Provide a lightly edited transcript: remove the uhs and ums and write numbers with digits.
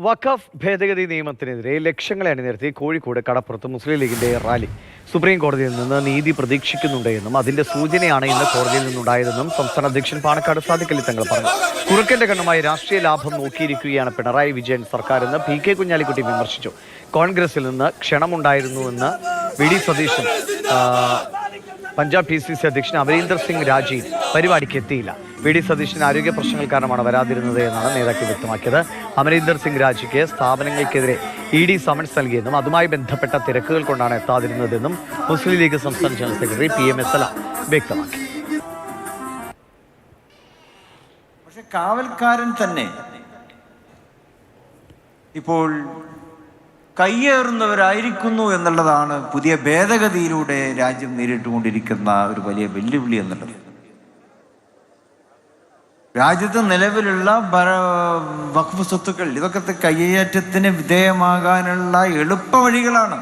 വഖഫ് ഭേദഗതി നിയമത്തിനെതിരെ ലക്ഷങ്ങളെ അണിനിരത്തി കോഴിക്കോട് കടപ്പുറത്ത് മുസ്ലിം ലീഗിന്റെ റാലി. സുപ്രീം കോടതിയിൽ നിന്ന് നീതി പ്രതീക്ഷിക്കുന്നുണ്ട് എന്നും അതിന്റെ സൂചനയാണ് ഇന്ന് കോടതിയിൽ നിന്നുണ്ടായതെന്നും സംസ്ഥാന അധ്യക്ഷൻ പാണക്കാട് സാദിഖ് അലി തങ്ങൾ പറഞ്ഞു. കുറുക്കന്റെ കണ്ണുമായി രാഷ്ട്രീയ ലാഭം നോക്കിയിരിക്കുകയാണ് പിണറായി വിജയൻ സർക്കാരെന്ന് പി കെ കുഞ്ഞാലിക്കുട്ടി വിമർശിച്ചു. കോൺഗ്രസിൽ നിന്ന് ക്ഷണമുണ്ടായിരുന്നുവെന്ന് വി ഡി സതീശൻ പഞ്ചാബ് PCC അധ്യക്ഷൻ അമരീന്ദർ സിംഗ് രാജീവ് പരിപാടിക്ക് എത്തിയില്ല. വി ഡി സതീശൻ ആരോഗ്യ പ്രശ്നങ്ങൾ കാരണമാണ് വരാതിരുന്നത് എന്നാണ് നേതാക്കൾ വ്യക്തമാക്കിയത്. അമരീന്ദർ സിംഗ് രാജിക്ക് സ്ഥാപനങ്ങൾക്കെതിരെ ED സമൻസ് നൽകിയെന്നും അതുമായി ബന്ധപ്പെട്ട തിരക്കുകൾ കൊണ്ടാണ് എത്താതിരുന്നതെന്നും മുസ്ലിം ലീഗ് സംസ്ഥാന ജനറൽ സെക്രട്ടറി PM S സലാം വ്യക്തമാക്കി. പക്ഷെ കാവൽക്കാരൻ തന്നെ ഇപ്പോൾ കയ്യേറുന്നവരായിരിക്കുന്നു എന്നുള്ളതാണ് പുതിയ ഭേദഗതിയിലൂടെ രാജ്യം നേരിട്ടുകൊണ്ടിരിക്കുന്ന ഒരു വലിയ വെല്ലുവിളി എന്നുള്ളത്. രാജ്യത്ത് നിലവിലുള്ള വഖഫ് സ്വത്തുക്കൾ ഇതൊക്കെ കയ്യേറ്റത്തിന് വിധേയമാകാനുള്ള എളുപ്പ വഴികളാണ്.